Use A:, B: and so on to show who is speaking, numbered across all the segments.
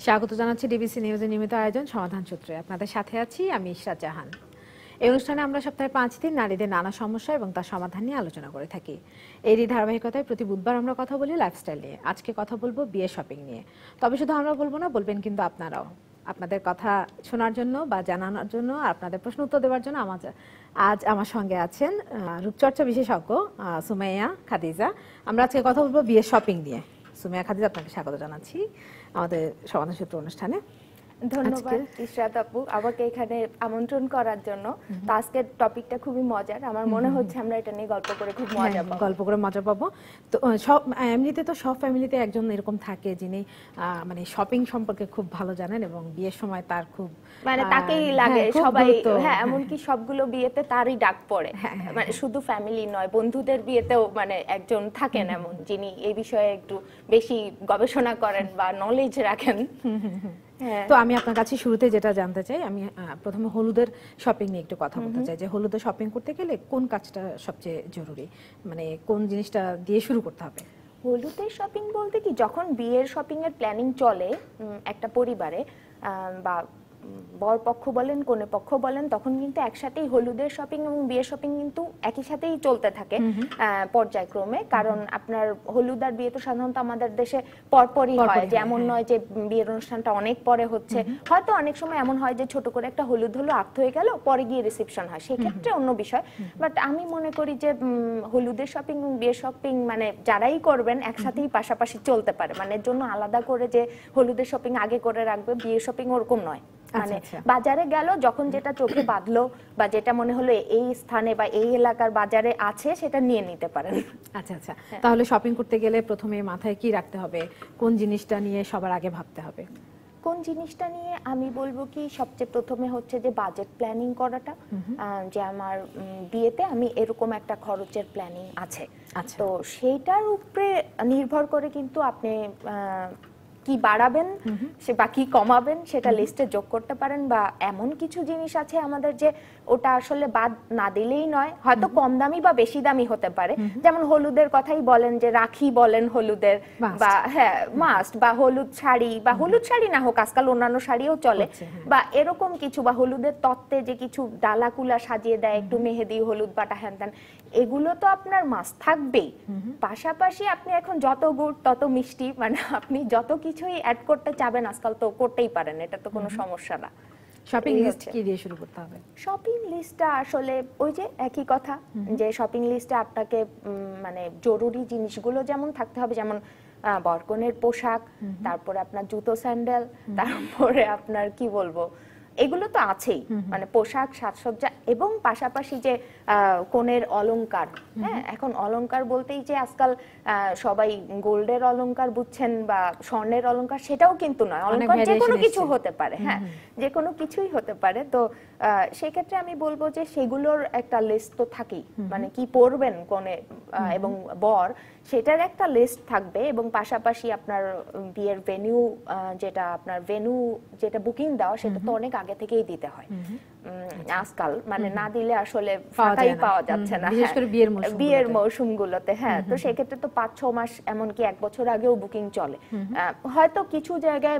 A: স্বাগত জানাচ্ছি ডিবিসি নিউজের নিয়মিত আয়োজন সমাধান সূত্রে। আপনাদের সাথে আছি আমি ইশরাত জাহান। এই অনুষ্ঠানে আমরা সপ্তাহে 5 দিন নারীদের নানা সমস্যা এবং তার সমাধান নিয়ে আলোচনা করে থাকি। এরই ধারাবাহিকতায় প্রতি বুধবার আমরা কথা বলি লাইফস্টাইল নিয়ে। আজকে কথা বলবো বিয়ে শপিং নিয়ে। তবে শুধু আমরা বলবো না, বলবেন কিন্তু আপনারাও। আপনাদের কথা শোনার জন্য বা জানানোর জন্য, আপনাদের প্রশ্ন উত্তর দেওয়ার জন্য আজ আমার সঙ্গে আছেন রূপচর্চা বিশেষজ্ঞ সুমাইয়া খাদিজা। আমরা আজকে কথা বলবো বিয়ে শপিং নিয়ে। সুমাইয়া খাদিজা, আপনাকে স্বাগত জানাচ্ছি আমাদের সমাধান সূত্র অনুষ্ঠানে।
B: ধন্যবাদ ইশরাত আপু আমাকে এখানে আমন্ত্রণ করার জন্য। তো আজকের টপিকটা খুবই মজার, আমার মনে হচ্ছে আমরা এটা নিয়ে গল্প করে খুব মজা পাবো।
A: তো এমনিতে তো সব ফ্যামিলিতে একজন এরকম থাকে যিনি মানে শপিং সম্পর্কে খুব ভালো জানেন এবং বিয়ের সময় তার খুব
B: মানে তাকেই লাগে সবাই। হ্যাঁ, এমনকি সবগুলো বিয়েতে তারই ডাক পড়ে। মানে শুধু ফ্যামিলি নয়, বন্ধুদের বিয়েতেও মানে একজন থাকেন এমন যিনি এই বিষয়ে একটু বেশি গবেষণা করেন বা নলেজ রাখেন।
A: তো আমি আপনার কাছে শুরুতে যেটা জানতে চাই, আমি প্রথমে হলুদের শপিং নিয়ে একটু কথা বলতে চাই যে হলুদে শপিং করতে গেলে কোন কাজটা সবচেয়ে জরুরি, মানে কোন জিনিসটা দিয়ে শুরু করতে হবে?
B: হলুদের শপিং বলতে কি, যখন বিয়ের শপিং এর প্ল্যানিং চলে একটা পরিবারে বা বর পক্ষ বলেন কনে পক্ষ বলেন, তখন কিন্তু একসাথেই হলুদের শপিং এবং বিয়ের শপিং কিন্তু একই সাথেই চলতে থাকে পর্যায়ক্রমে। কারণ আপনার হলুদ আর বিয়ে তো সাধারণত আমাদের দেশে পরপরই হয়, যেমন নয় যে বিয়ের অনুষ্ঠানটা অনেক পরে হচ্ছে। হয়তো অনেক সময় এমন হয় যে ছোট করে একটা হলুদ হলো আক্ত হয়ে গেল, পরে গিয়ে রিসেপশন হয়, সেক্ষেত্রে অন্য বিষয়। বাট আমি মনে করি যে হলুদের শপিং এবং বিয়ের শপিং মানে যারাই করবেন একসাথেই পাশাপাশি চলতে পারে। মানে এর জন্য আলাদা করে যে হলুদের শপিং আগে করে রাখবে, বিয়ের শপিং ওরকম নয়। মানে বাজারে গেল, যখন যেটা চোখে বাঁধলো বা যেটা মনে হলো এই স্থানে বা এই এলাকার বাজারে আছে সেটা নিয়ে নিতে পারেন।
A: আচ্ছা আচ্ছা, তাহলে শপিং করতে গেলে প্রথমে মাথায় কি রাখতে হবে, কোন জিনিসটা নিয়ে সবার আগে ভাবতে হবে?
B: কোন জিনিসটা নিয়ে আমি বলবো কি, সবচেয়ে প্রথমে হচ্ছে যে বাজেট প্ল্যানিং করাটা। যে আমার বিয়েতে আমি এরকম একটা খরচের প্ল্যানিং আছে, তো সেইটার উপরে নির্ভর করে কিন্তু আপনি কি বাড়াবেন সে বা কি কমাবেন সেটা লিস্টে যোগ করতে পারেন। বা এমন কিছু জিনিস আছে আমাদের যে ওটা আসলে বাদ না দিলেই নয়, হয়তো কম দামি বা বেশি দামি হতে পারে। যেমন হলুদের কথাই বলেন, যে রাখি বলেন হলুদের, বা হ্যাঁ মাস্ট, বা হলুদ শাড়ি, বা হলুদ শাড়ি না হোক আজকাল অন্যান্য শাড়িও চলে, বা এরকম কিছু, বা হলুদের তত্ত্বে যে কিছু ডালা কুলা সাজিয়ে দেয়, একটু মেহেদি হলুদ বাটা হ্যান ত্যান, এগুলো তো আপনার মাস্ট থাকবেই। পাশাপাশি আপনি এখন যত গুড় তত মিষ্টি, মানে আপনি যত কিছুই অ্যাড করতে চাবেন আজকাল তো করতেই পারেন, এটা তো কোনো সমস্যা না।
A: শপিং লিস্ট কি দিয়ে শুরু করতে হবে?
B: শপিং লিস্টটা আসলে ওই যে একই কথা, যে শপিং লিস্টে আপনাকে মানে জরুরি জিনিসগুলো যেমন থাকতে হবে, যেমন বরকনের পোশাক, তারপরে আপনার জুতো স্যান্ডেল, তারপরে আপনার কি বলবো এগুলো তো আছেই, মানে পোশাক সাজসজ্জা, এবং পাশাপাশি যে কনের অলংকার। হ্যাঁ, এখন অলংকার বলতেই যে আজকাল সবাই গোল্ডের অলংকার বুঝছেন বা স্বর্ণের অলংকার, সেটাও কিন্তু নয়। অলংকার যে কোনো কিছু হতে পারে, হ্যাঁ যে কোনো কিছুই হতে পারে। তো সেই ক্ষেত্রে আমি বলবো যে সেগুলোর একটা লিস্ট তো থাকেই, মানে কি পরবেন কনে এবং বর, সেটার একটা লিস্ট থাকবে। এবং পাশাপাশি আপনার বিয়ের ভেন্যু, যেটা আপনার ভেন্যু যেটা বুকিং দেওয়া, সেটা তো অনেক আগে থেকেই দিতে হয় আজকাল, মানে না দিলে আসলে ফাঁকাই পাওয়া যাচ্ছে না,
A: বিশেষ করে
B: বিয়ের মৌসুমগুলোতে। হ্যাঁ, তো সেক্ষেত্রে তো 5-6 মাস এমনকি 1 বছর আগেও বুকিং চলে। হয়তো কিছু জায়গায়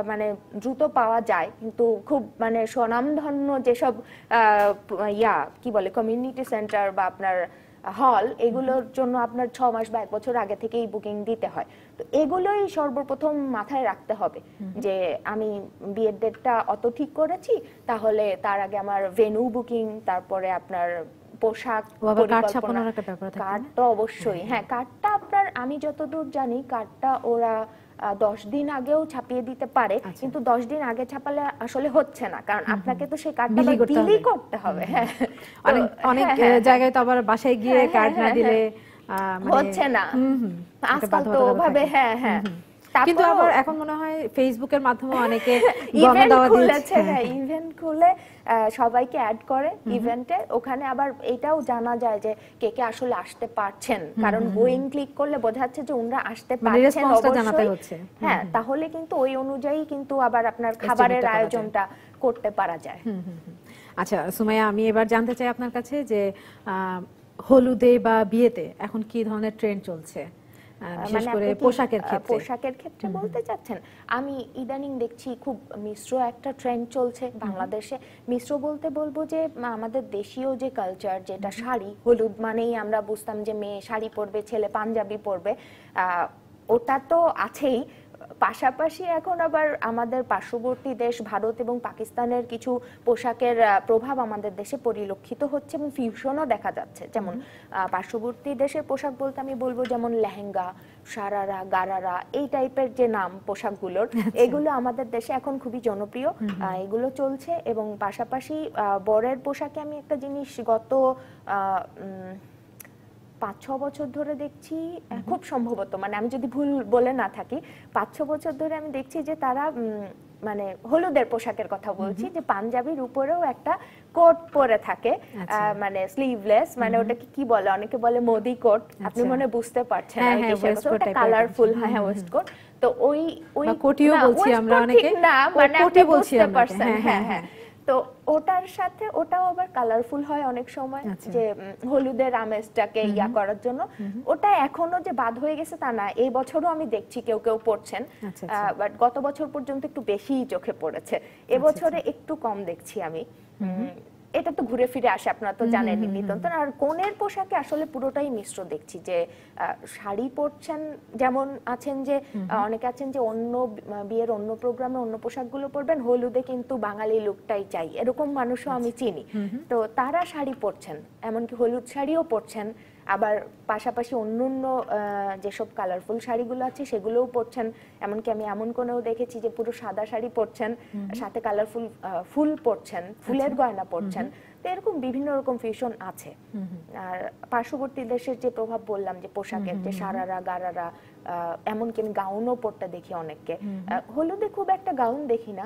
B: মানে দ্রুত পাওয়া যায়, কিন্তু খুব মানে স্বনামধন্য যেসব কি বলে কমিউনিটি সেন্টার বা আপনার হল, এগুলোর জন্য আপনার 6 মাস বা 1 বছর আগে থেকেই বুকিং দিতে হয়। তো এগুলোই সর্বপ্রথম মাথায় রাখতে হবে, যে আমি বিয়ের ডেটটা অত ঠিক করেছি, তাহলে তার আগে আমার ভেন্যু বুকিং, তারপরে আপনার পোশাক পরিকল্পনা, কার্ড তো অবশ্যই। হ্যাঁ, কার্ডটা আপনার আমি যতদূর জানি কার্ডটা ওরা 10 দিন আগেও ছাপিয়ে দিতে পারে, কিন্তু 10 দিন আগে ছাপালে আসলে হচ্ছে না, কারণ আপনাকে তো সেই কার্ডটা বিলি করতে হবে। হ্যাঁ,
A: অনেক জায়গায় তো আবার বাসায় গিয়ে কার্ড না দিলে
B: হচ্ছে না আজকাল তো ওভাবে। হ্যাঁ হ্যাঁ,
A: কিন্তু আবার এখন মনে হয় ফেসবুকের মাধ্যমে অনেকে
B: ইভেন্ট খুলেছে, হ্যাঁ ইভেন্ট খুলে সবাইকে অ্যাড করে ইভেন্টে। ওখানে আবার এটাও জানা যায় যে কে কে আসলে আসতে পারছেন, কারণ গোয়িং ক্লিক করলে বোঝা যাচ্ছে যে উনরা আসতে পারছেন অবশ্যই। হ্যাঁ, তাহলে কিন্তু ওই অনুযায়ী কিন্তু আবার আপনার খাবারের আয়োজনটা করতে পারা যায়।
A: আচ্ছা সুমাইয়া, আমি এবার জানতে চাই আপনার কাছে যে হলুদে বা বিয়েতে এখন কি ধরনের ট্রেন্ড চলছে? বিশেষ করে
B: আপনি কি
A: পোশাকের ক্ষেত্রে?
B: পোশাকের ক্ষেত্রে বলতে চাচ্ছেন? আমি ইদানিং দেখছি খুব মিশ্র একটা ট্রেন্ড চলছে বাংলাদেশে। মিশ্র বলতে বলবো যে আমাদের দেশীয় যে কালচার, যেটা শাড়ি, হলুদ মানেই আমরা বুঝতাম যে মেয়ে শাড়ি পরবে, ছেলে পাঞ্জাবি পরবে, ওটা তো আছেই। পাশাপাশি এখন আবার আমাদের পার্শ্ববর্তী দেশ ভারত এবং পাকিস্তানের কিছু পোশাকের প্রভাব আমাদের দেশে পরিলক্ষিত হচ্ছে এবং ফিউশনও দেখা যাচ্ছে। যেমন পার্শ্ববর্তী দেশের পোশাক বলতে আমি বলবো যেমন লেহেঙ্গা, সারারা, গারারা, এই টাইপের যে নাম পোশাকগুলোর, এগুলো আমাদের দেশে এখন খুবই জনপ্রিয়। এগুলো চলছে এবং পাশাপাশি বরের পোশাকে আমি একটা জিনিস গত 5-6 বছর ধরে দেখছি, খুব সম্ভবত, মানে আমি যদি ভুল বলে না থাকি, 5-6 বছর ধরে আমি দেখছি যে তারা মানে হলুদের পোশাকের কথা বলছি, যে পাঞ্জাবির উপরেও একটা কোট পরে থাকে, মানে স্লিভলেস, মানে ওটাকে কি বলে, অনেকে বলে মোদি কোট, আপনি মনে বুঝতে পারছেন ওটা কালারফুল, হ্যাঁ ওয়েস্ট কোট। তো ওই
A: কোটিও বলছি আমরা অনেকে,
B: না মানে
A: কোটি বলছি
B: বুঝতে
A: আমরা,
B: পারছেন, হ্যাঁ। তো ওটার সাথে ওটাও আবার কালারফুল হয় অনেক সময়, যে হলুদের আমেজটাকে ইয়া করার জন্য। ওটা এখনো যে বাদ হয়ে গেছে তা না, এই বছরও আমি দেখছি কেউ কেউ পড়ছেন, বাট গত বছর পর্যন্ত একটু বেশিই চোখে পড়েছে, এবছরে একটু কম দেখছি আমি। এটা তো ঘুরে ফিরে আসে, আপনারা তো জানেনই নিতন্তন। আর কনের পোশাকে আসলে পুরোটাই মিশ্র দেখছি, যে শাড়ি পরছেন, যেমন আছেন যে অনেকে আছেন যে অন্য বিয়ের অন্য প্রোগ্রামে অন্য পোশাকগুলো পরবেন, হলুদে কিন্তু বাঙালি লুকটাই চাই, এরকম মানুষও আমি চিনি। তো তারা শাড়ি পরছেন, এমনকি হলুদ শাড়িও পরছেন, আবার পাশাপাশি অন্যান্য যেসব কালারফুল শাড়িগুলো আছে সেগুলোও পরছেন। এমনকি আমি এমন কোনেও দেখেছি যে পুরো সাদা শাড়ি পরছেন, সাথে কালারফুল ফুল পরছেন, ফুলের গয়না পরছেন। তো এরকম বিভিন্ন রকম ফিউশন আছে। আর পার্শ্ববর্তী দেশের যে প্রভাব বললাম, যে পোশাকের, যে সারারা, গারারা, এমনকি আমি গাউনও পরতে দেখি অনেককে। হলুদে খুব একটা গাউন দেখি না,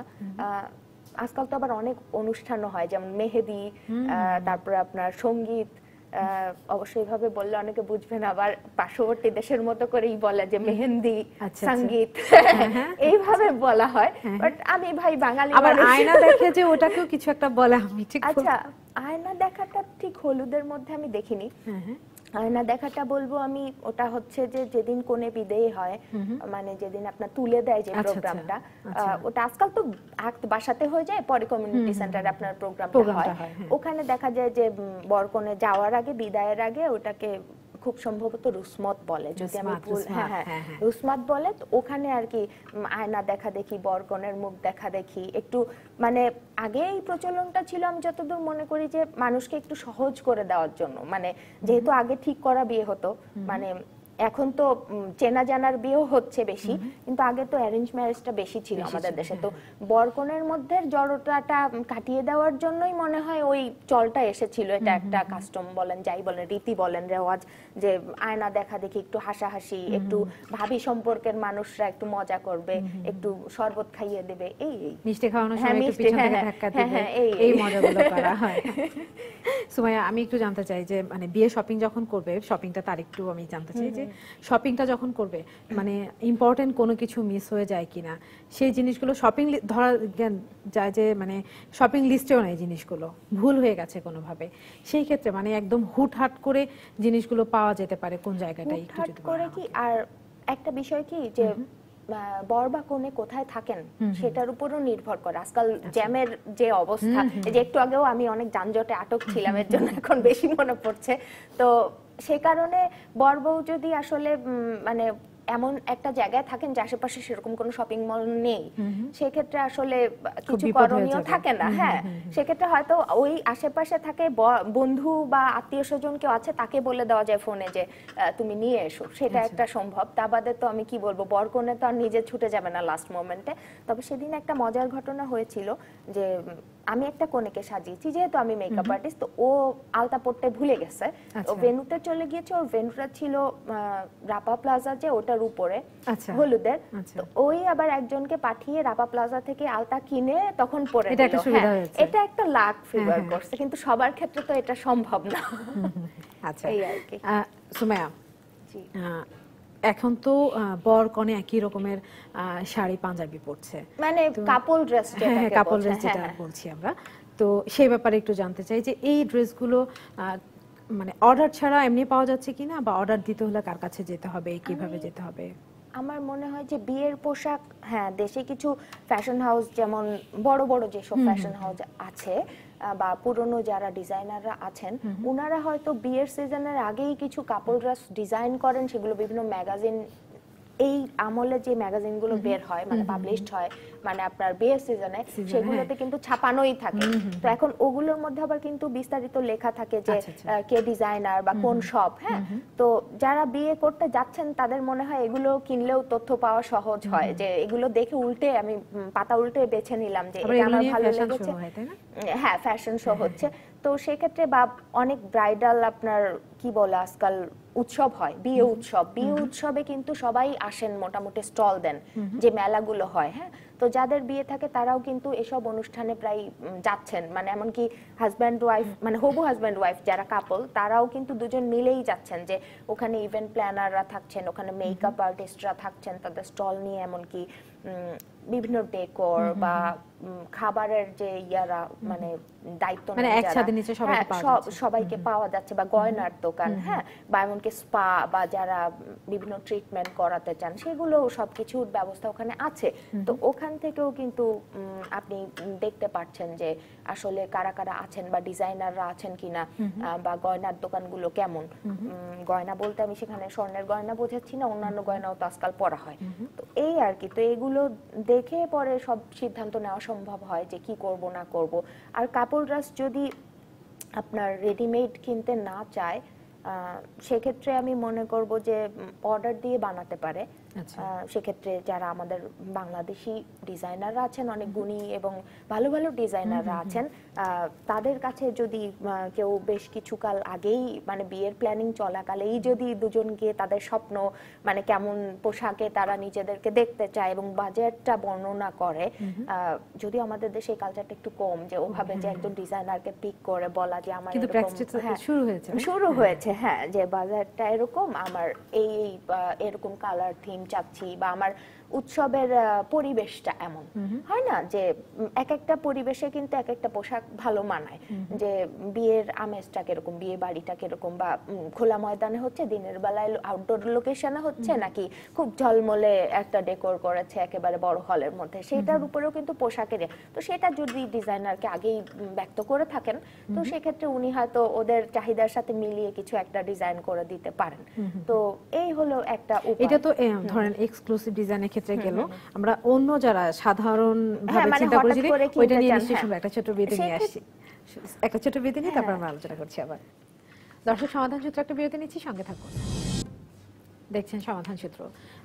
B: আজকাল তো আবার অনেক অনুষ্ঠানও হয়, যেমন মেহেদি, তারপরে আপনার সঙ্গীত। অবশ্যই ভাবে বললে অনেকে বুঝবেন, আবার পার্শ্ববর্তী দেশের মতো করেই বলে যে মেহেন্দি, সঙ্গীত, এইভাবে বলা হয়। বাট আমি ভাই বাঙালি,
A: আবার আয়না দেখে যে ওটাকেও কিছু একটা বলে, আমি ঠিক
B: আচ্ছা আয়না দেখাটা ঠিক হলুদের মধ্যে আমি দেখিনি। আয়না দেখাটা বলবো আমি, ওটা হচ্ছে যে যেদিন কোণে বিদেয় হয়, মানে যেদিন আপনার তুলে দেয় যে প্রোগ্রামটা, ওটা আজকাল তো বাসাতে হয়ে যায়, পরে কমিউনিটি সেন্টারে আপনার প্রোগ্রামটা হয়। ওখানে দেখা যায় যে বর কনে যাওয়ার আগে, বিদায়ের আগে, ওটাকে খুব সম্ভবত রুসমত বলে, যদি আমি ভুল, হ্যাঁ রুসমত বলে। তো ওখানে আর কি আয়না দেখা দেখি, বরকনের মুখ দেখা দেখি, একটু মানে আগে এই প্রচলনটা ছিল আমি যতদূর মনে করি যে মানুষকে একটু সহজ করে দেওয়ার জন্য, মানে যেহেতু আগে ঠিক করা বিয়ে হতো, মানে এখন তো চেনা জানার বিয়েও হচ্ছে বেশি, কিন্তু আগে তো অ্যারেঞ্জ ম্যারেজটা বেশি ছিল আমাদের দেশে। তো বরকনের মধ্যে জড়তাটা কাটিয়ে দেওয়ার জন্যই মনে হয় ওই চলটা এসেছিল। এটা একটা কাস্টম বলেন, যাই বলেন, রীতি বলেন, রেওয়াজ, যে আয়না দেখা দেখি, একটু হাসাহাসি, একটু ভাবি সম্পর্কের মানুষরা একটু মজা করবে, একটু শরবত খাইয়ে দেবে, এই
A: মিষ্টি খাওয়ানোর সময় একটু পিছন থেকে ধাক্কা দিবে, এই মজাগুলো করা হয়। সুমাইয়া, আমি একটু জানতে চাই যে মানে বিয়ে শপিং যখন করবে, শপিংটা তার একটু আমি জানতে চাই যে শপিংটা যখন করবে, মানে ইম্পর্টেন্ট কোনো কিছু মিস হয়ে যায় কিনা, সেই জিনিসগুলো শপিং ধরা যায় যে মানে শপিং লিস্টেও নাই জিনিসগুলো, ভুল হয়ে গেছে কোনোভাবে, সেই ক্ষেত্রে মানে একদম হুটহাট করে জিনিসগুলো পাওয়া যেতে পারে কোন জায়গাটাই একটু যদি
B: করে কি। আর একটা বিষয় কি, যে বর বা কনে কোথায় থাকেন সেটার উপরও নির্ভর করে। আজকাল জ্যামের যে অবস্থা, যে একটু আগেও আমি অনেক যানজটে আটক ছিলাম, এর জন্য এখন বেশি মনে পড়ছে। তো সে কারণে বর বউ যদি আসলে মানে এমন একটা জায়গায় থাকেন যে আশেপাশে সেরকম কোনো শপিং মল নেই, সেক্ষেত্রে আসলে কিছু করণীয় থাকে না। হ্যাঁ, সেক্ষেত্রে হয়তো ওই আশেপাশে থাকে বন্ধু বা আত্মীয় স্বজন কেউ আছে, তাকে বলে দেওয়া যায় ফোনে যে তুমি নিয়ে এসো, সেটা একটা সম্ভব। তা বাদে তো আমি কি বলবো, বরকনে তো আর নিজে ছুটে যাবে না লাস্ট মোমেন্টে। তবে সেদিন একটা মজার ঘটনা হয়েছিল, যে আমি একটা কনেকে সাজিয়েছি, যেহেতু আমি মেকআপ আর্টিস্ট, তো ও আলতা পড়তে ভুলে গেছে, ও ভেন্যুতে চলে গিয়েছে। ওর ভেন্যুটা ছিল রাপা প্লাজা, যে ওটার উপরে হলুদের। তো ওই আবার একজনকে পাঠিয়ে রাপা প্লাজা থেকে আলতা কিনে তখন পরে দিল। এটা একটা লাক ফিভার করছে, কিন্তু সবার ক্ষেত্রে তো এটা সম্ভব না।
A: আচ্ছা, এই আর কি। সুমাইয়া, এখন তো বর কনে একই রকমের শাড়ি পাঞ্জাবি পরছে,
B: মানে কাপল ড্রেস,
A: কাপল ড্রেস যেটা বলছি আমরা। তো সেই ব্যাপারে একটু জানতে চাই যে এই ড্রেসগুলো মানে অর্ডার ছাড়া এমনি পাওয়া যাচ্ছে কিনা, বা অর্ডার দিতে হলে কার কাছে যেতে হবে, কিভাবে যেতে হবে?
B: আমার মনে হয় যে বিয়ের পোশাক, হ্যাঁ, দেশে কিছু ফ্যাশন হাউস, যেমন বড় বড় যেসব ফ্যাশন হাউস আছে বা পুরনো যারা ডিজাইনাররা আছেন, ওনারা হয়তো বিয়ের সিজনের আগেই কিছু কাপড় ড্রেস ডিজাইন করেন, সেগুলো বিভিন্ন ম্যাগাজিন, এই আমলে যে ম্যাগাজিনগুলো বের হয় মানে পাবলিশড হয় মানে আপনার বিয়ের সিজনে, সেগুলোতে কিন্তু ছাপানোই থাকে। তো এখন ওগুলোর মধ্যে আবার কিন্তু বিস্তারিত লেখা থাকে যে কে ডিজাইনার বা কোন শপ। হ্যাঁ, তো যারা বিয়ে করতে যাচ্ছেন তাদের মনে হয় এগুলো কিনলেও তথ্য পাওয়া সহজ হয়, যে এগুলো দেখে উল্টে আমি পাতা উল্টে বেছে নিলাম যে এটা আমার ভালো লেগেছে। হ্যাঁ, ফ্যাশন শো হচ্ছে। তো সেক্ষেত্রে বা অনেক ব্রাইডাল আপনার কি বলে আজকাল উৎসব হয়, বিয়ে উৎসব, বিয়ে উৎসবে কিন্তু সবাই আসেন, মোটামুটি স্টল দেন যে মেলাগুলো হয়। হ্যাঁ, তো যাদের বিয়ে থাকে তারাও কিন্তু এসব অনুষ্ঠানে প্রায় যাচ্ছেন, মানে এমনকি হাজব্যান্ড ওয়াইফ, মানে হবু হাজব্যান্ড ওয়াইফ যারা কাপল, তারাও কিন্তু দুজন মিলেই যাচ্ছেন, যে ওখানে ইভেন্ট প্ল্যানাররা থাকছেন, ওখানে মেকআপ আর্টিস্টরা থাকছেন তাদের স্টল নিয়ে, এমনকি বিভিন্ন ডেকোর বা খাবারের যে ইয়ারা মানে দায়িত্ব
A: মানে একসাথে নিচে
B: সবাইকে পাওয়া যাচ্ছে, বা গয়নার দোকান, হ্যাঁ, বা এমনকি স্পা বা যারা বিভিন্ন ট্রিটমেন্ট করাতে চান, সেগুলো সবকিছুর ব্যবস্থা ওখানে আছে। তো ওখান থেকেও কিন্তু আপনি দেখতে পাচ্ছেন যে আসলে কারা কারা আছেন বা ডিজাইনাররা আছেন কিনা, বা গয়নার দোকানগুলো কেমন। গয়না বলতে আমি সেখানে স্বর্ণের গয়না বোঝাচ্ছি না, অন্যান্য গয়নাও তো আজকাল পরা হয়। তো এই আর কি, তো এগুলো দেখে পরে সব সিদ্ধান্ত নেওয়া সম্ভব হয় যে কি করব না করব। আর কাপড় ড্রেস যদি আপনার রেডিমেড কিনতে না চায়, সেক্ষেত্রে আমি মনে করব যে অর্ডার দিয়ে বানাতে পারে। সেক্ষেত্রে যারা আমাদের বাংলাদেশি ডিজাইনাররা আছেন, অনেক গুণী এবং ভালো ভালো ডিজাইনাররা আছেন, তাদের কাছে যদি কেউ বেশ কিছু কাল আগেই মানে বিয়ের প্ল্যানিং চলাকালেই যদি দুজন গিয়ে তাদের স্বপ্ন মানে কেমন পোশাকে তারা নিজেদেরকে দেখতে চায় এবং বাজেটটা বর্ণনা করে, যদিও আমাদের দেশে এই কালচারটা একটু কম যে ওভাবে যে একজন ডিজাইনারকে পিক করে বলা যে আমার শুরু হয়েছে, হ্যাঁ, যে বাজেটটা এরকম, আমার এই এরকম কালার থিম চাচ্ছি, বা আমার উৎসবের পরিবেশটা এমন হয় না যে এক একটা পরিবেশে কিন্তু এক একটা পোশাক ভালো মানায়, যে বিয়ের আমেজটা কিরকম, বিয়ে বাড়িটা কিরকম, বা খোলা ময়দানে হচ্ছে, দিনের বেলায় আউটডোর লোকেশনে হচ্ছে, নাকি খুব ঝলমলে একটা ডেকোর করেছে একেবারে বড় হলের মধ্যে, সেটার উপরেও কিন্তু পোশাকের, তো সেটা যদি ডিজাইনারকে আগেই ব্যক্ত করে থাকেন, তো সেক্ষেত্রে উনি হয়তো ওদের চাহিদার সাথে মিলিয়ে কিছু একটা ডিজাইন করে দিতে পারেন। তো এই হলো একটা উপায়।
A: এটা তো ধরেন এক্সক্লুসিভ ডিজাইনের ক্ষেত্রে গেল, আমরা অন্য যারা সাধারণ ভাবে চিন্তা করি যে ওইটা নিয়ে নিশ্চয়ই শুনবো, একটা ছোট বিরতি নিয়ে আসছি, একটা ছোট বিরতি নিয়ে তারপর আমরা আলোচনা করছি আবার। দর্শক, সমাধান সূত্র একটা বিরতি নিচ্ছি, সঙ্গে থাকুন। দেখছেন সমাধান সূত্র।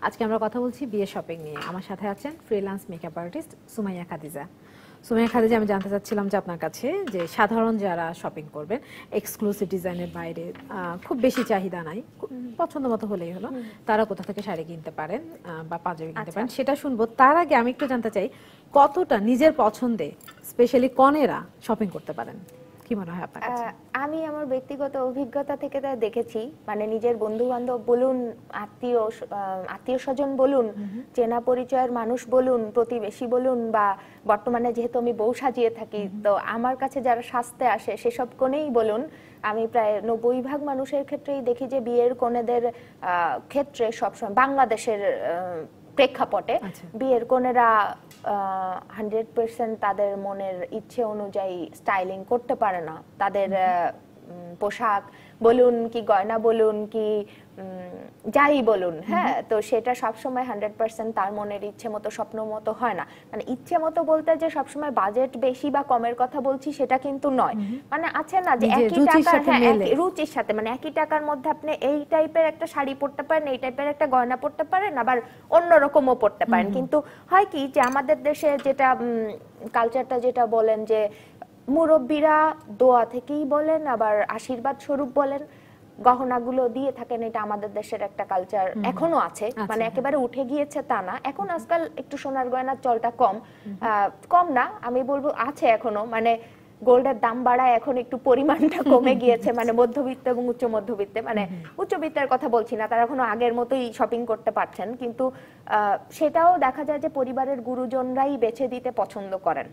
A: আজকে আমরা কথা বলছি বিয়ে শপিং নিয়ে। আমার সাথে আছেন freelance makeup artist Sumaiya Khadija. Sumaiya Khadija, আমি জানতে চাচ্ছিলাম যে আপনার কাছে যে সাধারণ যারা শপিং করবেন, এক্সক্লুসিভ ডিজাইনের বাইরে খুব বেশি চাহিদা নাই, পছন্দ মতো হলেই হলো, তারা কোথা থেকে শাড়ি কিনতে পারেন বা পাঞ্জাবি কিনতে পারেন সেটা শুনবো। তার আগে আমি একটু জানতে চাই, কতটা নিজের পছন্দে স্পেশালি কনেরা শপিং করতে পারেন, কি মনে হয় আপনার কাছে?
B: আমি আমার ব্যক্তিগত অভিজ্ঞতা থেকে তা দেখেছি, মানে নিজের বন্ধু বান্ধব বলুন, আত্মীয় স্বজন বলুন, চেনা পরিচয়ের মানুষ বলুন, প্রতিবেশী বলুন, বা বর্তমানে যেহেতু আমি বউ সাজিয়ে থাকি, তো আমার কাছে যারা সাজতে আসে সেসব কোণেই বলুন, আমি প্রায় 90% মানুষের ক্ষেত্রেই দেখি যে বিয়ের কনেদের ক্ষেত্রে সবসময় বাংলাদেশের প্রেক্ষাপটে বিয়ের কনেরা 100% তাদের মনের ইচ্ছে অনুযায়ী স্টাইলিং করতে পারে না। তাদের পোশাক বলুন কি গয়না বলুন কি যাই বলুন, হ্যাঁ, তো সেটা সবসময় 100% তার মনের ইচ্ছে মতো স্বপ্ন মতো হয় না। মানে ইচ্ছে মতো বলতে যে সবসময় বাজেট বেশি বা কমের কথা বলছি সেটা কিন্তু নয়, মানে আছে না যে একই টাকার, হ্যাঁ, রুচির সাথে, মানে একই টাকার মধ্যে আপনি এই টাইপের একটা শাড়ি পরতে পারেন, এই টাইপের একটা গয়না পরতে পারেন, আবার অন্যরকমও পরতে পারেন। কিন্তু হয় কি যে আমাদের দেশে যেটা কালচারটা যেটা বলেন যে মুরব্বীরা দোয়া থেকেই বলেন, আবার আশীর্বাদ স্বরূপ বলেন, গহনাগুলো দিয়ে থাকেন, এটা আমাদের দেশের একটা কালচার এখনো আছে, মানে একেবারে উঠে গিয়েছে তা না। এখন আজকাল একটু সোনার গয়নার চলটা কম না, আমি বলবো আছে এখনো, মানে গোল্ডের দাম বাড়ায় এখন একটু পরিমাণটা কমে গিয়েছে, মানে মধ্যবিত্ত এবং উচ্চ মধ্যবিত্তে, মানে উচ্চবিত্তের কথা বলছি না, তারা এখনো আগের মতোই শপিং করতে পারছেন, কিন্তু সেটাও দেখা যায় যে পরিবারের গুরুজনরাই বেছে দিতে পছন্দ করেন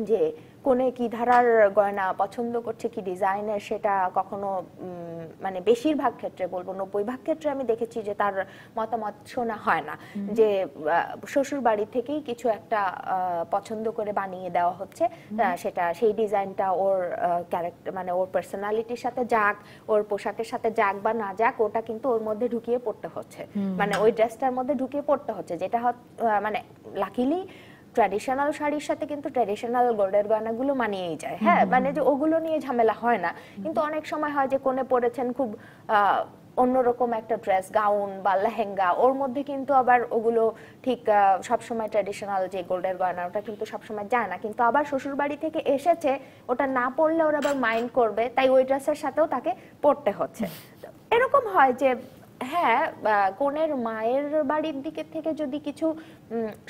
B: যে কোনে কি ধারার গয়না পছন্দ করছে, কি ডিজাইনের, সেটা কখনো মানে বেশিরভাগ ক্ষেত্রে বলবো 90% ক্ষেত্রে আমি দেখেছি যে তার মতামত শোনা হয় না, যে শ্বশুর বাড়ি থেকেই কিছু একটা পছন্দ করে বানিয়ে দেওয়া হচ্ছে, সেটা সেই ডিজাইনটা ওর ক্যারেক্টার মানে ওর পার্সোনালিটির সাথে যাক, ওর পোশাকের সাথে যাক বা না যাক, ওটা কিন্তু ওর মধ্যে ঢুকিয়ে পড়তে হচ্ছে, মানে ওই ড্রেসটার মধ্যে ঢুকিয়ে পড়তে হচ্ছে, যেটা মানে লাকিলি ট্র্যাডিশনাল শাড়ির সাথে কিন্তু ট্র্যাডিশনাল গোল্ডের গয়নাগুলো মানিয়েই যায়, হ্যাঁ, মানে যে ওগুলো নিয়ে ঝামেলা হয় না, কিন্তু অনেক সময় হয় যে কোনে পরেছেন খুব অন্যরকম একটা ড্রেস, গাউন বা লেহেঙ্গা, ওর মধ্যে কিন্তু আবার ওগুলো ঠিক সবসময় ট্র্যাডিশনাল যে গোল্ডের গয়না ওটা কিন্তু সবসময় যায় না, কিন্তু আবার শ্বশুর বাড়ি থেকে এসেছে, ওটা না পরলে ওরা আবার মাইন্ড করবে, তাই ওই ড্রেসের সাথেও তাকে পরতে হচ্ছে। এরকম হয় যে হ্যাঁ, কনের মায়ের বাড়ির দিকে থেকে যদি কিছু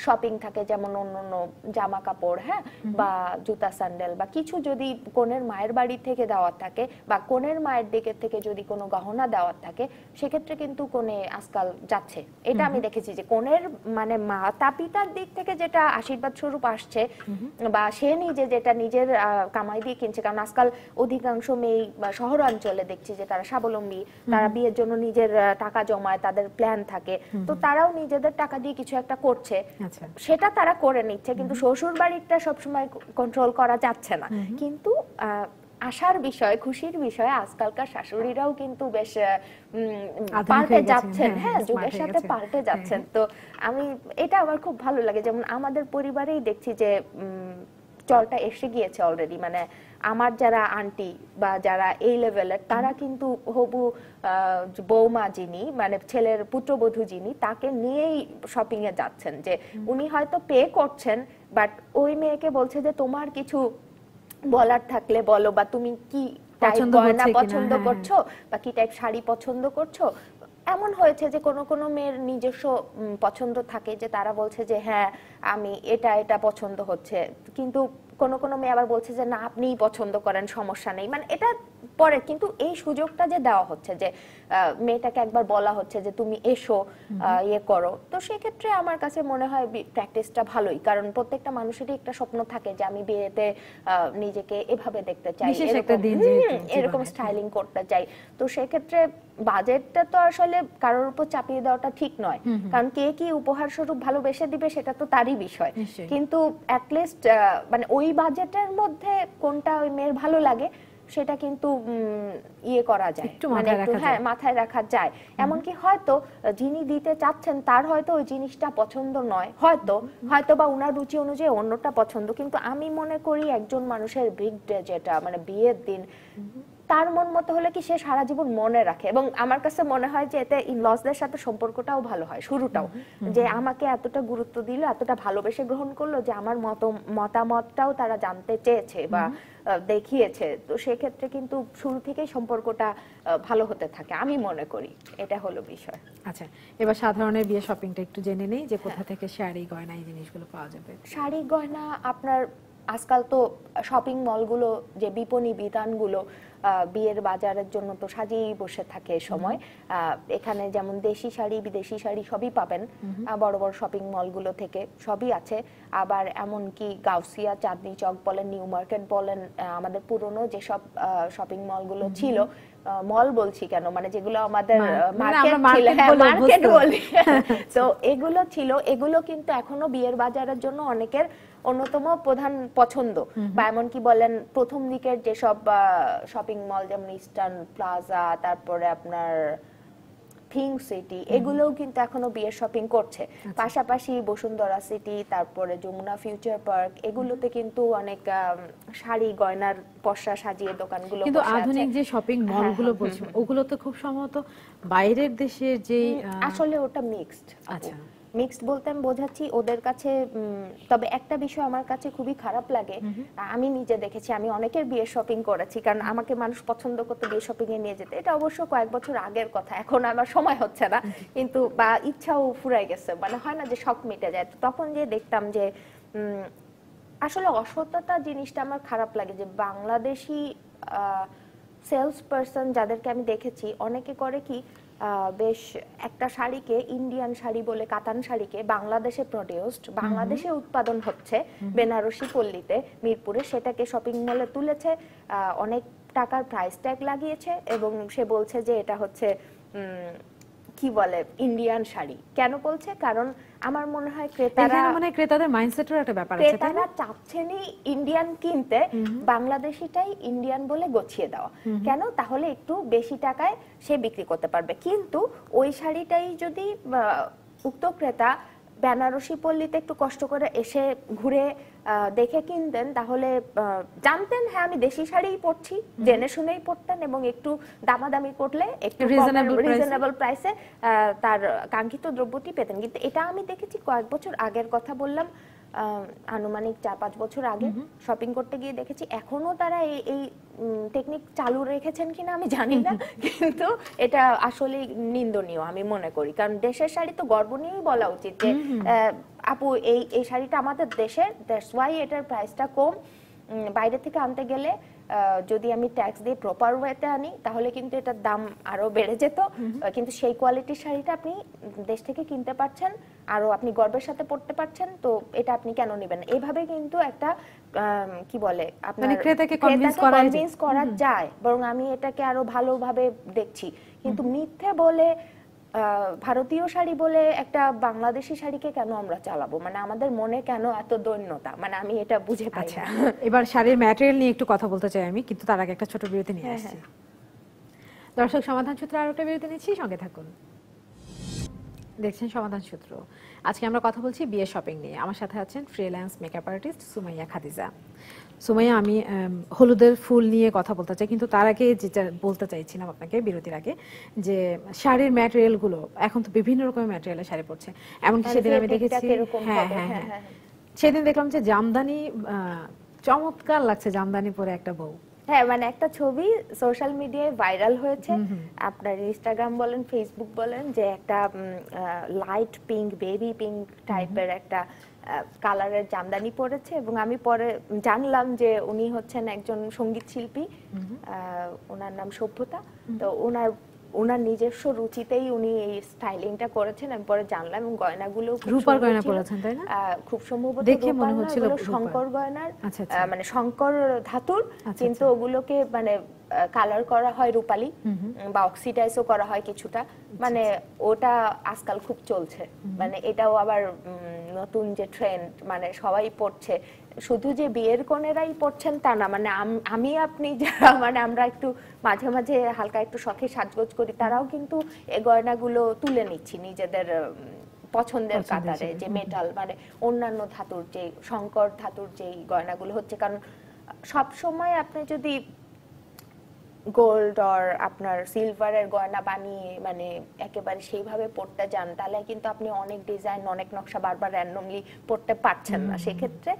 B: শপিং থাকে, যেমন অন্য জামা কাপড়, হ্যাঁ, বা জুতা স্যান্ডেল বা কিছু যদি কনের মায়ের বাড়ি থেকে দেওয়ার থাকে, বা কনের মায়ের দিকে থেকে যদি কোনো গহনা দেওয়ার থাকে, সেক্ষেত্রে কিন্তু কনে আজকাল যাচ্ছে। এটা আমি দেখেছি যে কনের মানে মাতা পিতার দিক থেকে যেটা আশীর্বাদ স্বরূপ আসছে, বা সে নিজে যেটা নিজের কামাই দিয়ে কিনছে, কারণ আজকাল অধিকাংশ মেয়ে শহরাঞ্চলে দেখছি যে তারা স্বাবলম্বী, তারা বিয়ের জন্য নিজের টাকা জমায়, তাদের প্ল্যান থাকে, তো তারাও নিজেদের টাকা দিয়ে কিছু একটা করছে, সেটা তারা করে নিচ্ছে, কিন্তু শ্বশুর বাড়িটা সবসময় কন্ট্রোল করা যাচ্ছে না। কিন্তু আশার বিষয়, খুশির বিষয়, আজকালকার শাশুড়িরাও কিন্তু বেশ পাল্টে যাচ্ছেন, হ্যাঁ, যুগের সাথে পাল্টে যাচ্ছেন। তো আমি এটা আমার খুব ভালো লাগে, যেমন আমাদের পরিবারেই দেখছি যে চলটা এসে গিয়েছে অলরেডি, মানে আমার যারা আন্টি বা যারা এই লেভেলের, তারা কিন্তু হবু বৌমা যিনি, মানে ছেলের পুত্রবধূ যিনি, তাকে নিয়েই শপিং এ যাচ্ছেন, যে উনি হয়তো পে করছেন, বাট ওই মেয়েকে বলছে যে তোমার কিছু বলার থাকলে বলো, বা তুমি কি টাইপ গয়না পছন্দ করছো, বা কি টাইপ শাড়ি পছন্দ করছো। এমন হয়েছে যে কোনো মেয়ের নিজস্ব পছন্দ থাকে, যে তারা বলছে যে হ্যাঁ আমি এটা পছন্দ হচ্ছে, কিন্তু কোনো মেয়ে আবার বলছে যে না আপনিই পছন্দ করেন, সমস্যা নেই, মানে এটা পরে, কিন্তু এই সুযোগটা যে দেওয়া হচ্ছে, যে মেয়েটাকে একবার বলা হচ্ছে যে তুমি এসো ইয়ে করো, তো সেক্ষেত্রে আমার কাছে মনে হয় প্র্যাকটিসটা ভালোই, কারণ প্রত্যেকটা মানুষেরই একটা স্বপ্ন থাকে যে আমি বিয়েতে নিজেকে এভাবে দেখতে চাই, এরকম স্টাইলিং করতে চাই। তো সেক্ষেত্রে বাজেটটা তো আসলে কারোর উপর চাপিয়ে দেওয়াটা ঠিক নয়, কারণ কে কি উপহার স্বরূপ ভালোবেসে দিবে সেটা তো তারই বিষয়, কিন্তু অ্যাটলিস্ট মানে ওই বাজেটের মধ্যে কোনটা ওই মেয়ের ভালো লাগে সেটা কিন্তু ইয়ে করা যায়, মানে একটু হ্যাঁ মাথায় রাখা যায়। এমনকি হয়তো যিনি দিতে চাচ্ছেন তার হয়তো ওই জিনিসটা পছন্দ নয়, হয়তো বা উনার রুচি অনুযায়ী অন্যটা পছন্দ, কিন্তু আমি মনে করি একজন মানুষের বিগ ডে, যেটা মানে বিয়ের দিন, তার মন মতো হলে কি সে সারা জীবন মনে রাখে, এবং আমার কাছে মনে হয় যে এতে ইনলসদের সাথে সম্পর্কটাও ভালো হয়, শুরুটাও, যে আমাকে এতটা গুরুত্ব দিল, এতটা ভালোবেসে গ্রহণ করলো, যে আমার মতামতটাও তারা জানতে চেয়েছে বা দেখিয়েছে, তো সেক্ষেত্রে কিন্তু শুরু থেকেই সম্পর্কটা ভালো হতে থাকে, আমি মনে করি এটা হলো বিষয়।
A: আচ্ছা, এবার সাধারণের বিয়ে শপিংটা একটু জেনে নেই, যে কোথা থেকে শাড়ি গয়না এই জিনিসগুলো পাওয়া যাবে।
B: শাড়ি গয়না আপনার আজকাল তো শপিং মলগুলো, যে বিপণী বিতানগুলো বিয়ের বাজারের জন্য তো সাজিয়েই বসে থাকে সময়, এখানে যেমন দেশি শাড়ি বিদেশি শাড়ি সবই পাবেন, বড় বড় শপিং মলগুলো থেকে সবই আছে। আবার এমনকি গাউসিয়া, চাঁদনি চক বলেন, নিউ মার্কেট বলেন, আমাদের পুরনো যেসব শপিং মলগুলো ছিল, মল বলছি কেন, মানে যেগুলো আমাদের মার্কেট বলি, তো এগুলো ছিল, এগুলো কিন্তু এখনো বিয়ের বাজারের জন্য অনেকের অন্যতম প্রধান পছন্দ, বা এমনকি বলেন প্রথম দিকের যেসব শপিং মল, যেমন ইস্টার্ন প্লাজা, তারপরে আপনার পিঙ্ক সিটি, এগুলোও কিন্তু এখনো বিয়ের শপিং করছে। পাশাপাশি বসুন্ধরা সিটি, তারপরে যমুনা ফিউচার পার্ক, এগুলোতে কিন্তু অনেক শাড়ি গয়নার পসরা সাজিয়ে দোকানগুলো,
A: কিন্তু আধুনিক যে শপিং মলগুলো বলছেন ওগুলো তো খুব সম্ভবত বাইরের দেশের যে,
B: আসলে ওটা মিক্সড। আচ্ছা, মিক্সড বলতে আমি বোঝাচ্ছি ওদের কাছে, তবে একটা বিষয় আমার কাছে খুবই খারাপ লাগে, আমি নিজে দেখেছি, আমি অনেকের বিয়ে শপিং করেছি, কারণ আমাকে মানুষ পছন্দ করতে বিয়ে শপিং এ নিয়ে যেতে, এটা অবশ্য কয়েক বছর আগের কথা, এখন আমার সময় হচ্ছে না, কিন্তু বা ইচ্ছাও ফুরাই গেছে, মানে হয় না যে শখ মিটে যায়, তখন যে দেখতাম যে আসলে অসততা জিনিসটা আমার খারাপ লাগে, যে বাংলাদেশি সেলস পারসন যাদেরকে আমি দেখেছি, অনেকে করে কি বেশ একটা শাড়িকে, ইন্ডিয়ান শাড়ি বলে কাতান শাড়িকে বাংলাদেশে প্রডিউসড, বাংলাদেশে উৎপাদন হচ্ছে বেনারসি পল্লীতে মিরপুরে, সেটাকে শপিং মলে তুলেছে, অনেক টাকার প্রাইস ট্যাগ লাগিয়েছে এবং সে বলছে যে এটা হচ্ছে কি বলে ইন্ডিয়ান শাড়ি। কেন বলছে? কারণ আমার মনে হয়
A: ক্রেতাদের মাইন্ডসেটের একটা ব্যাপার আছে,
B: ক্রেতারা চাচ্ছেনই ইন্ডিয়ান কিনতে, বাংলাদেশিটাই ইন্ডিয়ান বলে গছিয়ে দেওয়া। কেন? তাহলে একটু বেশি টাকায় সে বিক্রি করতে পারবে। কিন্তু ওই শাড়িটাই যদি উক্ত ক্রেতা বেনারসি পল্লীতে একটু কষ্ট করে এসে ঘুরে দেখে কিনতেন, তাহলে জানতেন হ্যাঁ আমি দেশি শাড়িই পরছি, জেনে শুনেই পরতেন এবং একটু দামাদামি করলে একটু রিজনেবল প্রাইসে তার কাঙ্ক্ষিত দ্রব্যটি পেতেন। কিন্তু এটা আমি দেখেছি কয়েক বছর আগের কথা বললাম, আনুমানিক 4-5 বছর আগে শপিং করতে গিয়ে দেখেছি। এখনো তারা এই টেকনিক চালু রেখেছেন কিনা আমি জানি না, কিন্তু এটা আসলে নিন্দনীয় আমি মনে করি। কারণ দেশের শাড়ি তো গর্ব নিয়েই বলা উচিত যে আপু এই শাড়িটা আমাদের দেশের, দ্যাটস ওয়াই এটার প্রাইসটা কম। বাইরে থেকে আনতে গেলে যদি আমি ট্যাক্স দিয়ে প্রপার ওয়েতে আনি তাহলে কিন্তু এটার দাম আরো বেড়ে যেত, কিন্তু সেই কোয়ালিটির শাড়িটা আপনি দেশ থেকে কিনতে পারছেন, আরো আপনি গর্বের সাথে পড়তে পারছেন, তো এটা আপনি কেন নেবেন? এইভাবে কিন্তু একটা কি বলে আপনার
A: ক্রেতাকে
B: কনভিন্স করা যায়, বরং আমি এটাকে আরো ভালোভাবে দেখছি। কিন্তু মিথ্যে বলে ভারতীয় শাড়ি বলে একটা বাংলাদেশি শাড়িকে কেন আমরা চালাবো? মানে আমাদের মনে কেন এত দৈন্যতা? মানে আমি এটা বুঝে পাই না।
A: এবার শাড়ির ম্যাটেরিয়াল নিয়ে একটু কথা বলতে চাই আমি, কিন্তু তার আগে একটা ছোট বিরতি নিয়ে আসছি। দর্শক, সমাধান সূত্রে আরো একটা বিরতি নিচ্ছি, সঙ্গে থাকুন। দেখছেন সমাধান সূত্র। আজকে আমরা কথা বলছি বিয়ে শপিং নিয়ে। আমার সাথে আছেন freelance makeup artist Sumaiya Khadija. Sumaiya, আমি হলুদের ফুল নিয়ে কথা বলতে চাই, কিন্তু তার আগে যেটা বলতে চাইছিলাম আপনাকে বিরতির আগে, যে শাড়ির ম্যাটেরিয়াল গুলো এখন তো বিভিন্ন রকমের ম্যাটেরিয়ালের শাড়ি পরছে। এমনকি সেদিন আমি দেখেছি, সেদিন দেখলাম যে জামদানি, চমৎকার লাগছে জামদানি পরে একটা বউ।
B: হ্যাঁ, মানে একটা ছবি সোশ্যাল মিডিয়ায় ভাইরাল হয়েছে, আপনার ইনস্টাগ্রাম বলেন ফেসবুক বলেন, যে একটা লাইট পিঙ্ক, বেবি পিঙ্ক টাইপের একটা কালারের জামদানি পরেছে, এবং আমি পরে জানলাম যে উনি হচ্ছেন একজন সঙ্গীত শিল্পী, ওনার নাম সভ্যতা। তো ওনার নিজস্ব রুচিতেই উনি এই স্টাইলিংটা করেছেন, আমি পরে জানলাম। এবং গয়নাগুলো
A: রূপার গয়না পরেছেন, তাই না?
B: খুব সম্ভবত
A: দেখে মনে হচ্ছিল
B: শঙ্কর গয়নার, মানে শঙ্কর ধাতুর, কিন্তু ওগুলোকে মানে কালার করা হয় রূপালি বা অক্সিডাইজও করা হয় কিছুটা, মানে ওটা আজকাল খুব চলছে। মানে এটাও আবার নতুন যে ট্রেন্ড, মানে সবাই পড়ছে। শুধু যে বিয়ের কনেরাই পড়ছেন তা না, মানে আমি আপনি যারা মানে আমরা একটু মাঝে মাঝে হালকা একটু শখে সাজগোজ করি, তারাও কিন্তু এই গয়নাগুলো তুলে নিচ্ছি নিজেদের পছন্দের কাতারে, যে মেটাল মানে অন্যান্য ধাতুর, যে শঙ্কর ধাতুর যে গয়নাগুলো হচ্ছে। কারণ সব সময় আপনি যদি গোল্ড আর আপনার সিলভারের গয়না বানিয়ে মানে একেবারে সেইভাবে পড়তে যান, তাহলে কিন্তু আপনি অনেক ডিজাইন, অনেক নকশা বারবার র্যান্ডমলি পড়তে পারছেন না। সেক্ষেত্রে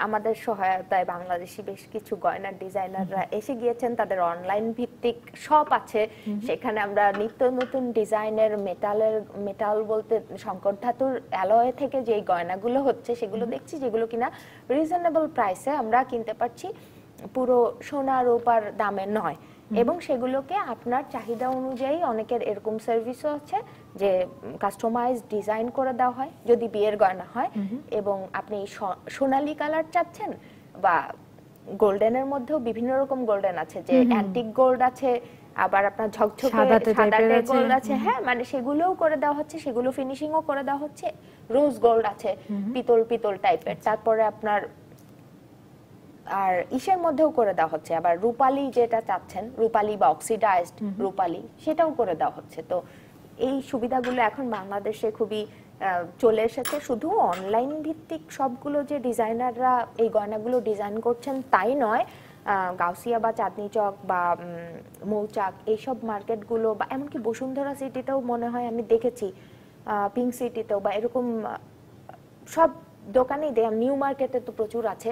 B: আমাদের সহায়তায় বাংলাদেশি বেশ কিছু গয়নার ডিজাইনাররা এসে গিয়েছেন, তাদের অনলাইন ভিত্তিক শপ আছে, সেখানে আমরা নিত্য নতুন ডিজাইনের মেটাল বলতে শঙ্কর ধাতুর অ্যালয় থেকে যে গয়নাগুলো হচ্ছে সেগুলো দেখছি, যেগুলো কিনা রিজনেবল প্রাইসে আমরা কিনতে পারছি, পুরো সোনা রূপার দামে নয়। এবং সেগুলোকে আপনার চাহিদা অনুযায়ী অনেকের এরকম সার্ভিসও আছে যে কাস্টমাইজ ডিজাইন করে দেওয়া হয় যদি বিয়ের গয়না হয়, এবং আপনি সোনালী কালার চাচ্ছেন বা গোল্ডেনের মধ্যেও বিভিন্ন রকম গোল্ডেন আছে, যে অ্যান্টিক গোল্ড আছে, আবার আপনার ঝকঝকে সাদাটে গোল্ড আছে, হ্যাঁ মানে সেগুলোও করে দেওয়া হচ্ছে, সেগুলো ফিনিশিংও করে দেওয়া হচ্ছে। রোজ গোল্ড আছে, পিতল টাইপের, তারপরে আপনার আর ইসের মধ্যেও করে দেওয়া হচ্ছে, আবার রূপালী যেটা চাচ্ছেন, রূপালী বা অক্সিডাইজড রূপালী, সেটাও করে দেওয়া হচ্ছে। তো এই সুবিধাগুলো এখন বাংলাদেশে খুবই চলে এসেছে। শুধু অনলাইন ভিত্তিক সবগুলো যে ডিজাইনাররা এই গয়নাগুলো ডিজাইন করছেন তাই নয়, গাউসিয়া বা চাঁদনি চক বা মৌচাক এইসব মার্কেটগুলো, বা এমনকি বসুন্ধরা সিটিতেও মনে হয় আমি দেখেছি, পিঙ্ক সিটিতেও বা এরকম সব দোকানেই নিউ মার্কেটে তো প্রচুর আছে,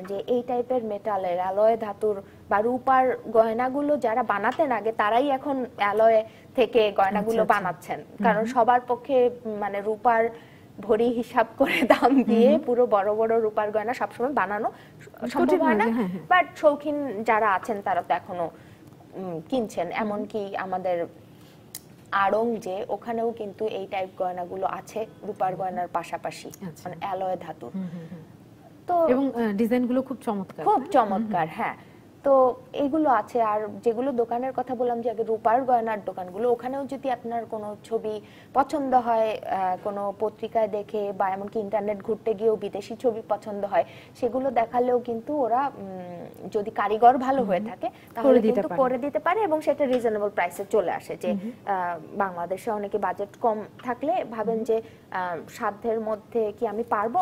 B: যে এই টাইপের মেটালের অ্যালয় ধাতুর বা রূপার গয়নাগুলো যারা বানাতেন আগে, তারাই এখন অ্যালয় থেকে গয়নাগুলো বানাচ্ছেন। কারণ সবার পক্ষে মানে রূপার ভরি হিসাব করে দাম দিয়ে পুরো বড় বড় রূপার গয়না সবসময় বানানো সম্ভব হয় না, বাট শৌখিন যারা আছেন তারা তো এখনো কিনছেন। এমনকি আমাদের আড়ং যে ওখানেও কিন্তু এই টাইপ গয়নাগুলো আছে রূপার গয়নার পাশাপাশি, মানে অ্যালয় ধাতুর। তো
A: এবং ডিজাইনগুলো খুব চমৎকার,
B: খুব চমৎকার। হ্যাঁ, তো এগুলো আছে। আর যেগুলো দোকানের কথা বললাম যে আগে রূপার গয়নার দোকানগুলো, ওখানেও যদি আপনার কোনো ছবি পছন্দ হয়, কোনো পত্রিকায় দেখে বা এমনকি ইন্টারনেট ঘুরতে গিয়েও বিদেশি ছবি পছন্দ হয়, সেগুলো দেখালেও কিন্তু ওরা যদি কারিগর ভালো হয়ে থাকে তাহলে কিন্তু করে দিতে পারে এবং সেটা রিজনেবল প্রাইসে চলে আসে। যে বাংলাদেশে অনেকে বাজেট কম থাকলে ভাবেন যে সাধ্যের মধ্যে কি আমি পারবো,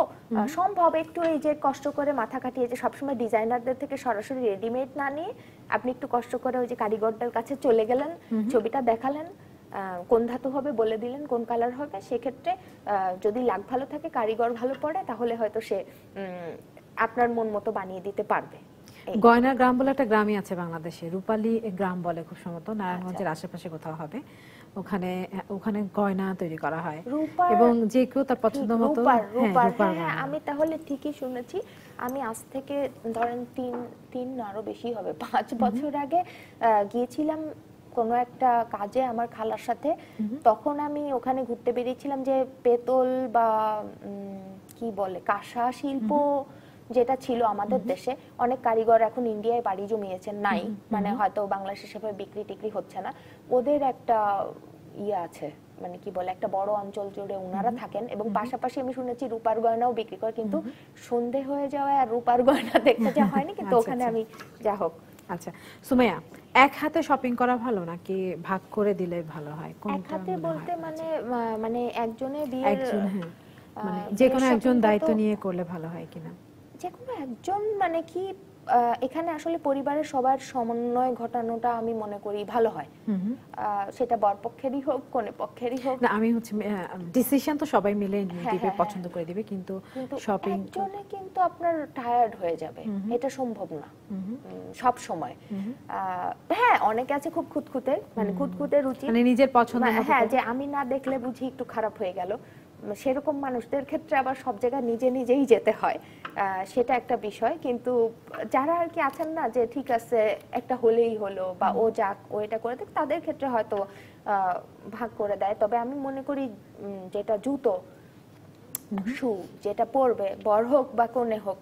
B: সম্ভব। একটু এই যে কষ্ট করে মাথা কাটিয়ে যে সবসময় ডিজাইনারদের থেকে সরাসরি রেডিমেড না নিয়ে আপনি একটু কষ্ট করে ওই যে কারিগরদের কাছে চলে গেলেন, ছবিটা দেখালেন, কোন ধাতু হবে বলে দিলেন, কোন কালার হবে, সেক্ষেত্রে যদি লাগ ভালো থাকে, কারিগর ভালো পড়ে, তাহলে হয়তো সে আপনার মন মতো বানিয়ে দিতে পারবে।
A: গয়নার গ্রাম বলে একটা গ্রামই আছে বাংলাদেশে, রূপালী গ্রাম বলে, খুব সম্ভবত নারায়ণগঞ্জের আশেপাশে কোথাও হবে। ওখানে ওখানে গয়না তৈরি করা হয় এবং যে কেউ তার পছন্দ মতো।
B: আমি তাহলে ঠিকই শুনেছি। আমি আজ থেকে ধরেন তিন আরো বেশি হবে 5 বছর আগে গিয়েছিলাম কোনো একটা কাজে আমার খালার সাথে। তখন আমি ওখানে ঘুরতে বেরিয়েছিলাম যে পেতল বা কি বলে কাঁসা শিল্প যেটা ছিল আমাদের দেশে, অনেক কারিগর এখন ইন্ডিয়ায় বাড়ি জমিয়েছেন, নাই মানে হয়তো বাংলাদেশে সেভাবে বিক্রি টিক্রি হচ্ছে না। ওদের একটা ইয়ে আছে, মানে কি বলে একটা বড় অঞ্চল জুড়ে ওনারা থাকেন এবং পাশাপাশি আমি শুনেছি রূপার গয়নাও বিক্রি করে, কিন্তু সন্ধে হয়ে যাওয়ায় আর রূপার গয়না দেখতে যাওয়া হয়নি, কিন্তু ওখানে আমি যা হোক।
A: আচ্ছা সুমাইয়া, এক হাতে শপিং করা ভালো নাকি ভাগ করে দিলে ভালো হয়?
B: এক হাতে বলতে মানে একজনের বিয়ের
A: মানে যে কোনো একজন দায়িত্ব নিয়ে করলে ভালো হয় কিনা?
B: যে কোনো একজন মানে কি, এখানে আসলে পরিবারের সবার সমন্বয় ঘটানোটা আমি মনে করি ভালো হয়। সেটা বরপক্ষেরই হোক কনে পক্ষেরই হোক।
A: না, আমি হচ্ছে ডিসিশন তো সবাই মিলে নিয়ে দিবে, পছন্দ করে দিবে, কিন্তু শপিং
B: একজনে কিন্তু আপনার টায়ার্ড হয়ে যাবে, এটা সম্ভব না সব সময়। হ্যাঁ, অনেকে আছে খুব খুঁতখুঁতে, মানে খুঁতখুঁতে রুচি,
A: মানে নিজের পছন্দ মতো।
B: হ্যাঁ, যে আমি না দেখলে বুঝি একটু খারাপ হয়ে গেল, সেরকম মানুষদের ক্ষেত্রে আবার সব জায়গায় নিজেই যেতে হয়, সেটা একটা বিষয়। কিন্তু যারা আর কি আছেন না যে ঠিক আছে একটা হলেই হলো বা ও যাক ও এটা করে দেখ, তাদের ক্ষেত্রে হয়তো ভাগ করে দেয়। তবে আমি মনে করি যেটা জুতো শু যেটা পরবে, বর হোক বা কনে হোক,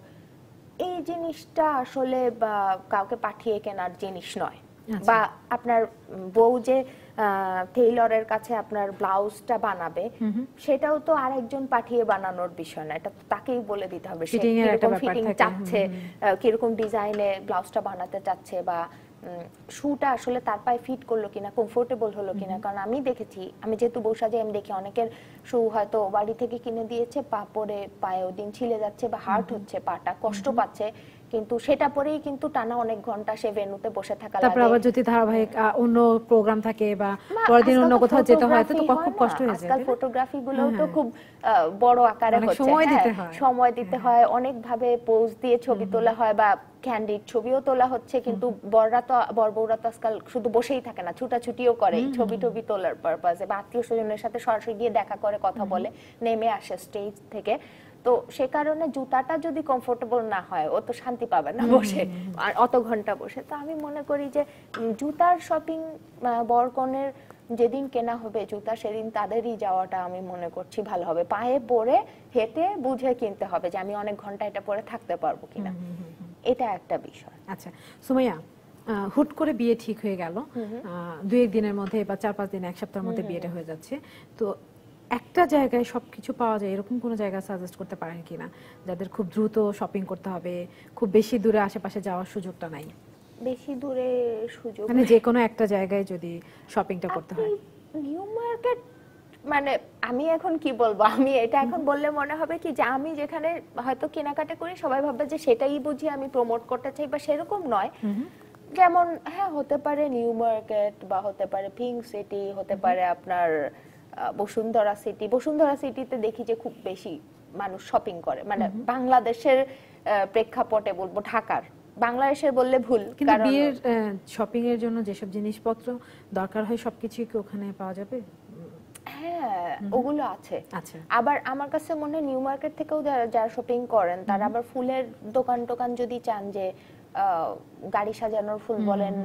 B: এই জিনিসটা আসলে বা কাউকে পাঠিয়ে কেনার জিনিস নয়। বা আপনার বউ যে টেইলরের কাছে আপনার ব্লাউজটা বানাবে, সেটাও তো আরেকজন পাঠিয়ে বানানোর বিষয় না, এটা তাকেই বলে দিতে হবে সে কিরকম ফিটিং চাচ্ছে, কিরকম ডিজাইনে ব্লাউজটা বানাতে চাচ্ছে, বা শুটা আসলে তার পায়ে ফিট করলো কিনা, কমফোর্টেবল হলো কিনা। কারণ আমি দেখেছি, আমি যেহেতু বউ সাজে, আমি দেখি অনেকের শু হয়তো বাড়ি থেকে কিনে দিয়েছে, পা পরে পায়েও দিন ছিলে যাচ্ছে বা হার্ট হচ্ছে, পাটা কষ্ট পাচ্ছে, কিন্তু সেটা পরেই কিন্তু টানা অনেক ঘন্টা সে ভেন্যুতে বসে থাকা লাগে।
A: তারপর আবার যদি ধারাবাহিক অন্য প্রোগ্রাম থাকে বা পরের দিন অন্য কোথাও যেতে হয়, তো খুব কষ্ট হয়ে যায়।
B: আজকাল ফটোগ্রাফি গুলো তো খুব বড় আকারে হচ্ছে, সময় দিতে হয়, অনেক ভাবে পোজ দিয়ে ছবি তোলা হয় বা ক্যান্ডিড ছবিও তোলা হচ্ছে। কিন্তু বউরা তো আজকাল শুধু বসেই থাকে না, ছুটাছুটিও করে ছবি তোলার পারপাসে, বা আত্মীয় স্বজনের সাথে সরাসরি গিয়ে দেখা করে, কথা বলে, নেমে আসে স্টেজ থেকে। তো সে কারণে জুতাটা যদি কমফোর্টেবল না হয়, ও তো শান্তি পাবে না বসে আর অত ঘন্টা বসে। তো আমি মনে করি যে জুতার শপিং বরকনের যেদিন কেনা হবে জুতা, সেদিন তাদেরই যাওয়াটা আমি মনে করছি ভালো হবে। পায়ে পরে হেঁটে বুঝে কিনতে হবে যে আমি অনেক ঘন্টা এটা পরে থাকতে পারবো কিনা, এটা একটা বিষয়।
A: আচ্ছা সুমাইয়া, হুট করে বিয়ে ঠিক হয়ে গেল, 2-1 দিনের মধ্যে বা 4-5 দিন, 1 সপ্তাহের মধ্যে বিয়েটা হয়ে যাচ্ছে, তো একটা জায়গায় সবকিছু পাওয়া যায় এরকম কোন জায়গা সাজেস্ট করতে পারেন কিনা, যাদের খুব দ্রুত শপিং করতে হবে, খুব বেশি দূরে আশেপাশে যাওয়ার সুযোগটা নাই?
B: বেশি দূরে সুযোগ
A: মানে যে কোনো একটা জায়গায় যদি শপিংটা করতে হয়।
B: নিউ মার্কেট, মানে আমি এখন কি বলবো, আমি এটা এখন বললে মনে হবে কি যে আমি যেখানে হয়তো কেনাকাটা করি সবাই ভাববে যে সেটাই বুঝি আমি প্রমোট করতে চাই, বা সেরকম নয়। যেমন হ্যাঁ, হতে পারে নিউ মার্কেট, বা হতে পারে পিঙ্ক সিটি, হতে পারে আপনার বসুন্ধরা সিটিতে দেখি যে খুব বেশি মানুষ শপিং করে, মানে বাংলাদেশের প্রেক্ষাপটে বলবো, ঢাকার, বাংলাদেশের বললে ভুল,
A: কিন্তু বিয়ের শপিং এর জন্য যেসব জিনিসপত্র দরকার হয় সবকিছু কি ওখানে পাওয়া যাবে?
B: হ্যাঁ ওগুলো আছে।
A: আচ্ছা।
B: আবার আমার কাছে মনে হয় নিউ মার্কেট থেকেও যারা শপিং করেন তারা আবার ফুলের দোকান যদি চান যে গাড়ি সাজানোর ফুল বলেন,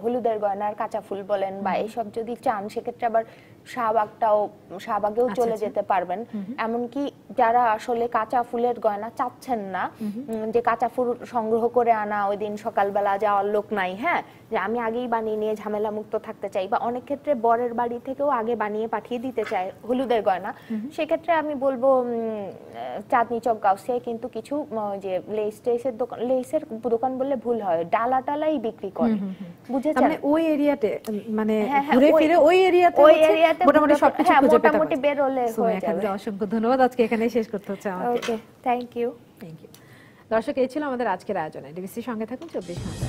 B: হলুদের গয়নার কাঁচা ফুল বলেন বা এইসব যদি চান, সেক্ষেত্রে আবার শাহবাগেও চলে যেতে পারবেন। এমনকি যারা আসলে কাঁচা ফুলের গয়না চাচ্ছেন না, যে কাঁচা ফুল সংগ্রহ করে আনা, ওই দিন সকালবেলা যাওয়ার লোক নাই, হ্যাঁ, যে আমি আগেই বানিয়ে নিয়ে ঝামেলা মুক্ত থাকতে চাই, বা অনেক ক্ষেত্রে বরের বাড়ি থেকেও আগে বানিয়ে পাঠিয়ে দিতে চায় হলুদের গয়না, সেক্ষেত্রে আমি বলবো চাঁদনি চক গাউসিয়ায় কিন্তু কিছু যে লেসের দোকান বললে ভুল হয়, ডালা টালাই বিক্রি করে, বুঝেছেন?
A: মানে ওই এরিয়াতে, মানে
B: হ্যাঁ,
A: ঘুরে ফিরে ওই এরিয়াতে মোটামুটি সবকিছু খুঁজে পেতে
B: মোটামুটি বের হলে হয়ে যাবে।
A: অসংখ্য ধন্যবাদ, আজকে এখানেই শেষ করতে হচ্ছে আমাকে।
B: ওকে, থ্যাংক ইউ।
A: দর্শক, এই ছিল আমাদের আজকের আয়োজনে। ডিবিসির সঙ্গে থাকুন 24 ঘন্টা।